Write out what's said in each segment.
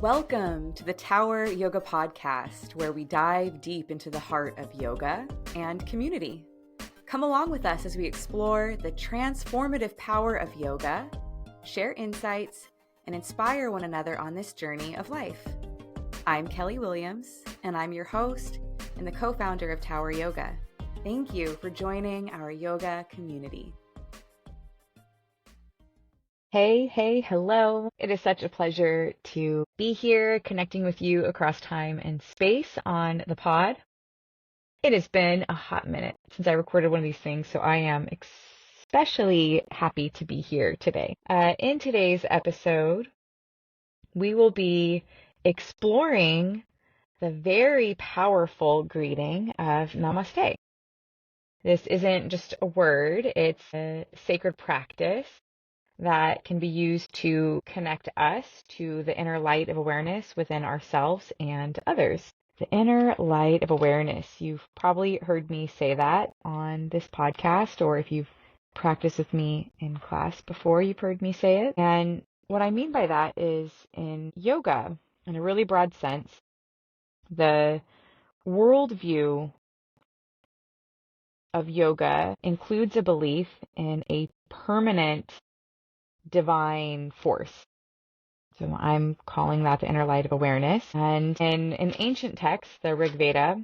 Welcome to the Tower Yoga Podcast, where we dive deep into the heart of yoga and community. Come along with us as we explore the transformative power of yoga, share insights, and inspire one another on this journey of life. I'm Kellee Williams, and I'm your host and the co-founder of Tower Yoga. Thank you for joining our yoga community. Hey, hello. It is such a pleasure to be here connecting with you across time and space on the pod. It has been a hot minute since I recorded one of these things, so I am especially happy to be here today. In today's episode, we will be exploring the very powerful greeting of Namaste. This isn't just a word, it's a sacred practice that can be used to connect us to the inner light of awareness within ourselves and others. The inner light of awareness. You've probably heard me say that on this podcast, or if you've practiced with me in class before, you've heard me say it. And what I mean by that is in yoga, in a really broad sense, the worldview of yoga includes a belief in a permanent divine force. So I'm calling that the inner light of awareness. And in an ancient text, the Rig Veda,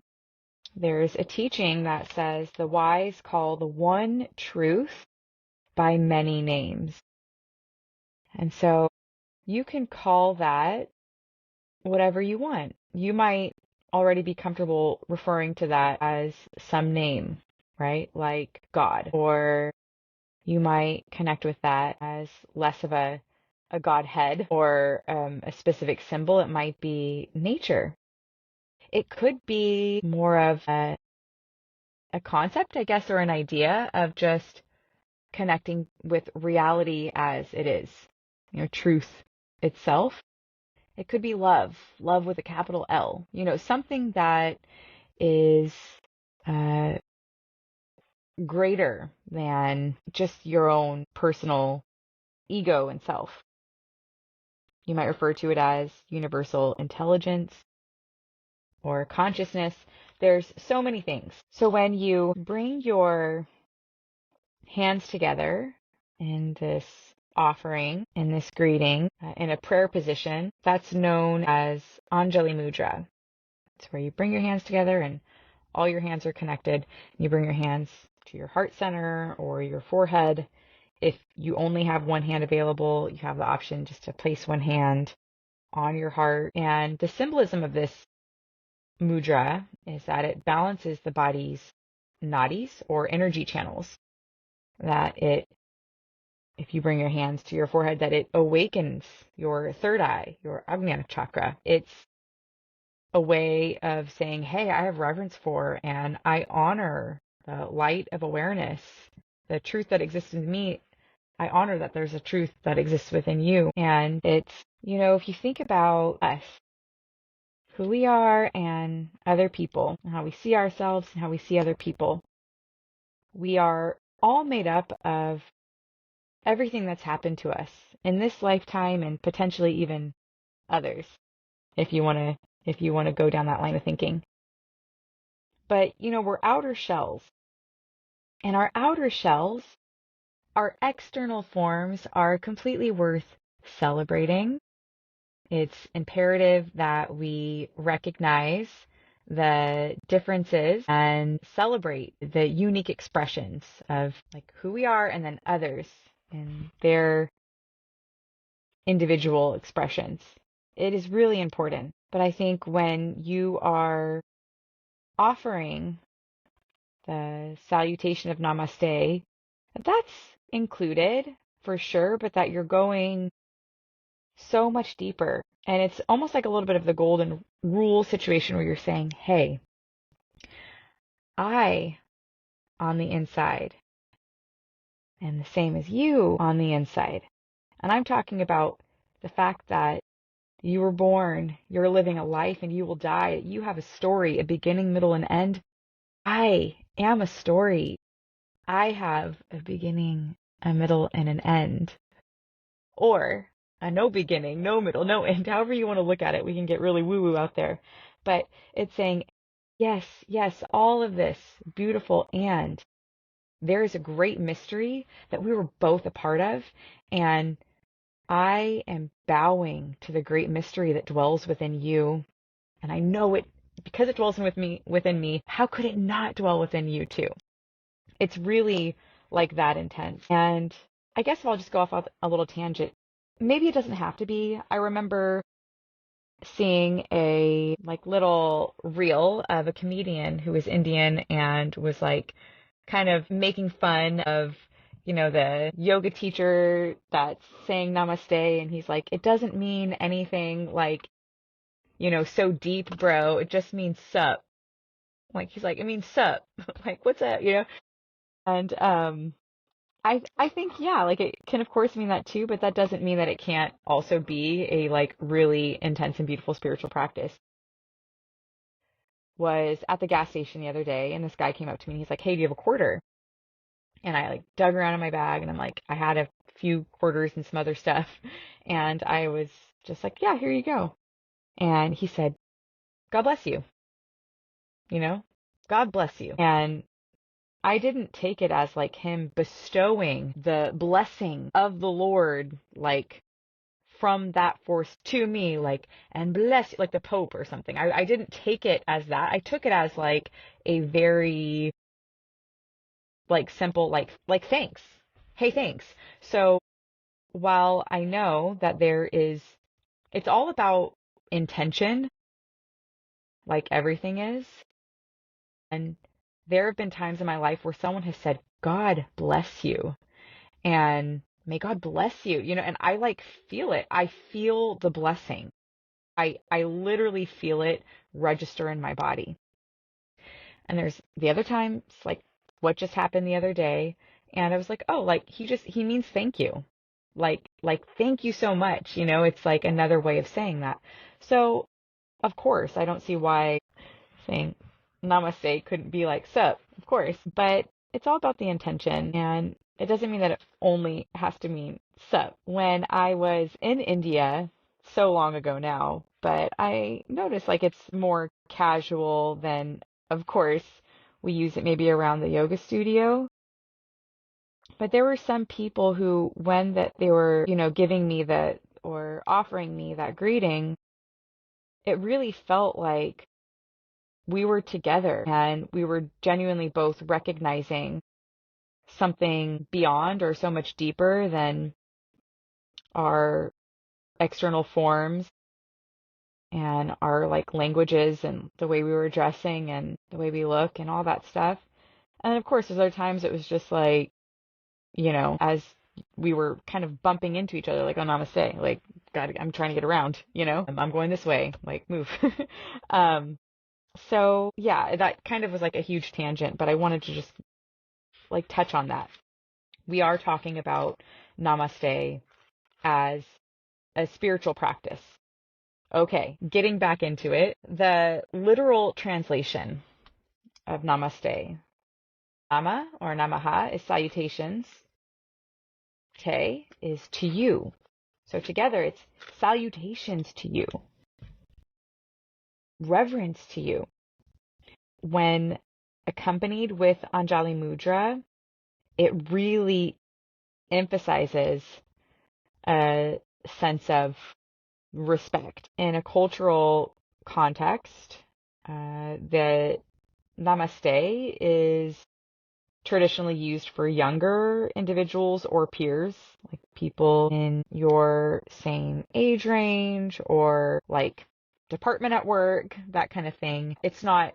there's a teaching that says the wise call the one truth by many names. And so you can call that whatever you want. You might already be comfortable referring to that as some name, right? Like God, or you might connect with that as less of a godhead or a specific symbol. It might be nature. It could be more of a concept, I guess, or an idea of just connecting with reality as it is, truth itself. It could be love with a capital L, something that is greater than just your own personal ego and self. You might refer to it as universal intelligence or consciousness. There's so many things. So when you bring your hands together in this offering, in this greeting, in a prayer position, that's known as Anjali Mudra. It's where you bring your hands together and all your hands are connected. You bring your hands to your heart center or your forehead. If you only have one hand available, you have the option just to place one hand on your heart. And the symbolism of this mudra is that it balances the body's nadis or energy channels. That if you bring your hands to your forehead, that it awakens your third eye, your Ajna chakra. It's a way of saying, hey, I have reverence for and I honor the light of awareness, the truth that exists in me. I honor that there's a truth that exists within you. And it's, if you think about us, who we are and other people, and how we see ourselves and how we see other people, we are all made up of everything that's happened to us in this lifetime and potentially even others, if you want to go down that line of thinking. But, we're outer shells. And our outer shells, our external forms, are completely worth celebrating. It's imperative that we recognize the differences and celebrate the unique expressions of like who we are and then others and their individual expressions. It is really important. But I think when you are offering the salutation of Namaste, that's included for sure, but that you're going so much deeper. And it's almost like a little bit of the golden rule situation where you're saying, hey, I on the inside, and the same as you on the inside. And I'm talking about the fact that you were born, you're living a life, and you will die. You have a story, a beginning, middle, and end. I am a story. I have a beginning, a middle, and an end. Or no beginning, no middle, no end, however you want to look at it. We can get really woo-woo out there. But it's saying, yes, yes, all of this, beautiful, and there is a great mystery that we were both a part of, and I am bowing to the great mystery that dwells within you, and I know it because it dwells within me. How could it not dwell within you too? It's really like that intense. And I guess if I'll just go off on a little tangent, maybe it doesn't have to be. I remember seeing a like little reel of a comedian who was Indian and was like kind of making fun of, the yoga teacher that's saying namaste, and he's like, it doesn't mean anything like, so deep, bro. It just means sup. Like he's like, it means sup. Like what's up, And I think, yeah, like it can of course mean that too, but that doesn't mean that it can't also be a like really intense and beautiful spiritual practice. Was at the gas station the other day, and this guy came up to me and he's like, hey, do you have a quarter? And I like dug around in my bag, and I'm like, I had a few quarters and some other stuff. And I was just like, yeah, here you go. And he said, God bless you. God bless you. And I didn't take it as like him bestowing the blessing of the Lord, like from that force to me, like, and bless you, like the Pope or something. I didn't take it as that. I took it as like a very like simple, like thanks. Hey, thanks. So while I know that it's all about intention, like everything is. And there have been times in my life where someone has said, God bless you, and may God bless you, and I like feel it. I feel the blessing. I literally feel it register in my body. And there's the other times, like what just happened the other day, and I was like, oh, like he means thank you. Like thank you so much, it's like another way of saying that. So, of course, I don't see why saying namaste couldn't be like sup, of course, but it's all about the intention, and it doesn't mean that it only has to mean sup. When I was in India so long ago now, but I noticed like it's more casual than, of course, we use it maybe around the yoga studio. But there were some people who, when that they were, giving me or offering me that greeting, it really felt like we were together and we were genuinely both recognizing something beyond or so much deeper than our external forms and our like languages and the way we were dressing and the way we look and all that stuff. And of course, there's other times it was just like, as we were kind of bumping into each other, like, oh, namaste, like, God, I'm trying to get around, I'm going this way, like, move. So yeah, that kind of was like a huge tangent, but I wanted to just like touch on that. We are talking about namaste as a spiritual practice. Okay, getting back into it, the literal translation of namaste, nama or namaha is salutations. Te is to you. So together it's salutations to you, reverence to you. When accompanied with Anjali Mudra, it really emphasizes a sense of respect. In a cultural context, the namaste is traditionally used for younger individuals or peers, like people in your same age range or like department at work, that kind of thing. It's not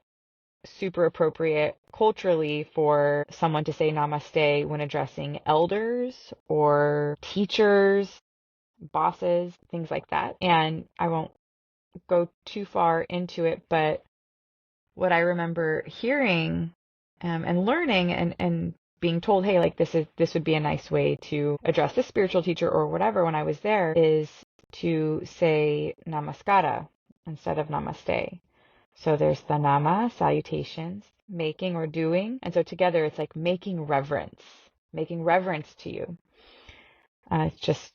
super appropriate culturally for someone to say namaste when addressing elders or teachers, bosses, things like that. And I won't go too far into it, but what I remember hearing and learning and being told, hey, like this would be a nice way to address the spiritual teacher or whatever when I was there, is to say namaskara instead of namaste. So there's the nama, salutations, making or doing. And so together it's like making reverence to you. It's just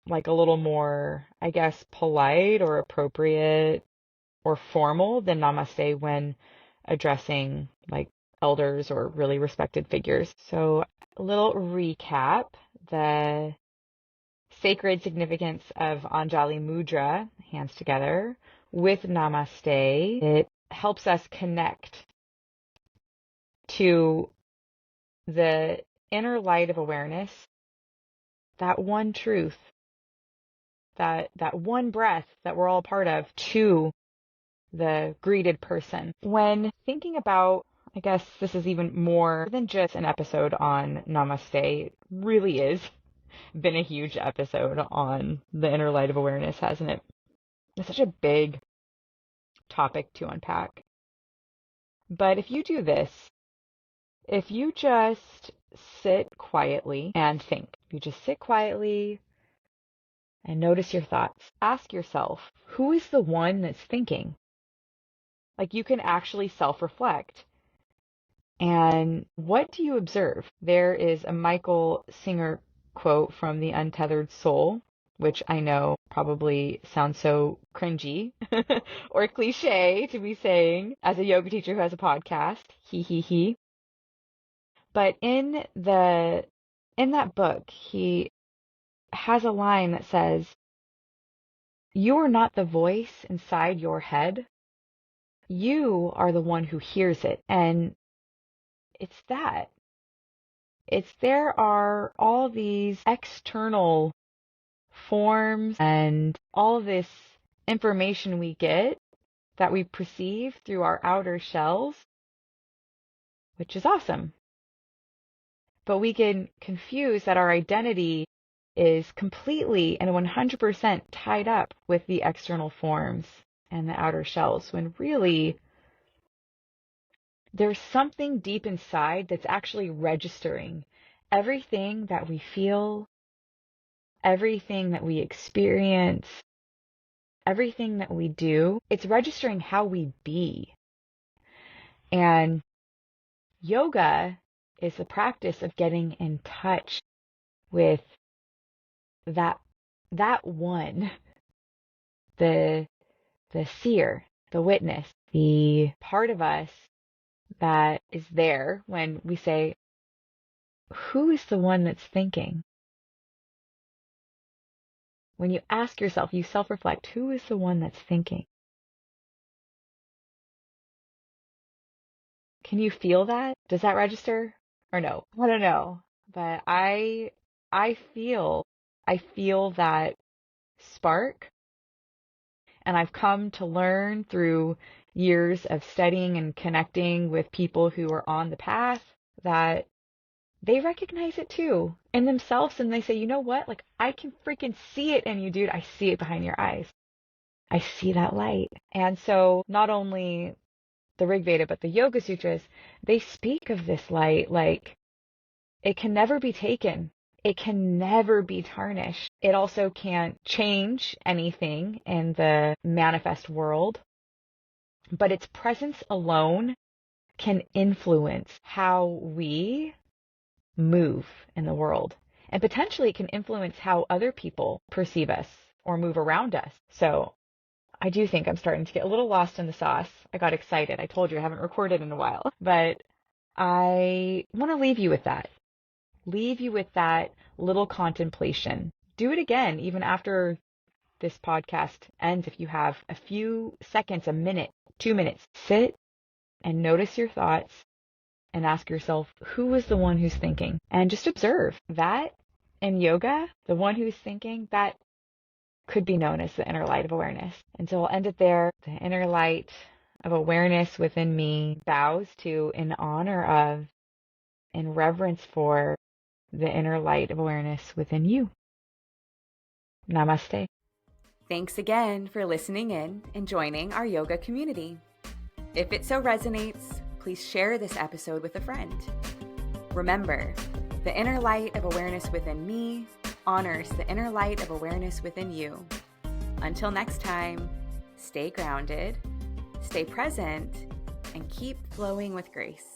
like a little more, I guess, polite or appropriate or formal than namaste when addressing like elders or really respected figures. So a little recap, the sacred significance of Anjali Mudra, hands together, with namaste. It helps us connect to the inner light of awareness, that one truth, that one breath that we're all part of, to the greeted person. When thinking about, I guess this is even more than just an episode on namaste, it really is been a huge episode on the inner light of awareness, hasn't it? It's such a big topic to unpack. But if you do this, if you just sit quietly and think, you just sit quietly and notice your thoughts. Ask yourself, who is the one that's thinking? Like, you can actually self-reflect. And what do you observe? There is a Michael Singer quote from The Untethered Soul, which I know probably sounds so cringy or cliche to be saying as a yoga teacher who has a podcast. He. But in that book, he has a line that says, "You are not the voice inside your head. You are the one who hears it." And it's that. There are all these external forms and all this information we get that we perceive through our outer shells, which is awesome. But we can confuse that our identity is completely and 100% tied up with the external forms and the outer shells, when really there's something deep inside that's actually registering everything that we feel, everything that we experience, everything that we do. It's registering how we be. And yoga is the practice of getting in touch with that one, the seer, the witness, the part of us that is there when we say, who is the one that's thinking? When you ask yourself, you self-reflect, who is the one that's thinking? Can you feel that? Does that register or no? I don't know, but I feel that spark, and I've come to learn through years of studying and connecting with people who are on the path that they recognize it too in themselves, and they say, you know what? Like, I can freaking see it in you, dude. I see it behind your eyes. I see that light. And so not only the Rig Veda, but the Yoga Sutras, they speak of this light like it can never be taken. It can never be tarnished. It also can't change anything in the manifest world, but its presence alone can influence how we move in the world. And potentially it can influence how other people perceive us or move around us. So I do think I'm starting to get a little lost in the sauce. I got excited. I told you I haven't recorded in a while, but I want to leave you with that. Leave you with that little contemplation. Do it again, even after this podcast ends. If you have a few seconds, a minute, 2 minutes, sit and notice your thoughts and ask yourself, who is the one who's thinking? And just observe that in yoga, the one who's thinking, that could be known as the inner light of awareness. And so I'll end it there. The inner light of awareness within me bows to, in honor of, in reverence for the inner light of awareness within you. Namaste. Thanks again for listening in and joining our yoga community. If it so resonates, please share this episode with a friend. Remember, the inner light of awareness within me honors the inner light of awareness within you. Until next time, stay grounded, stay present, and keep flowing with grace.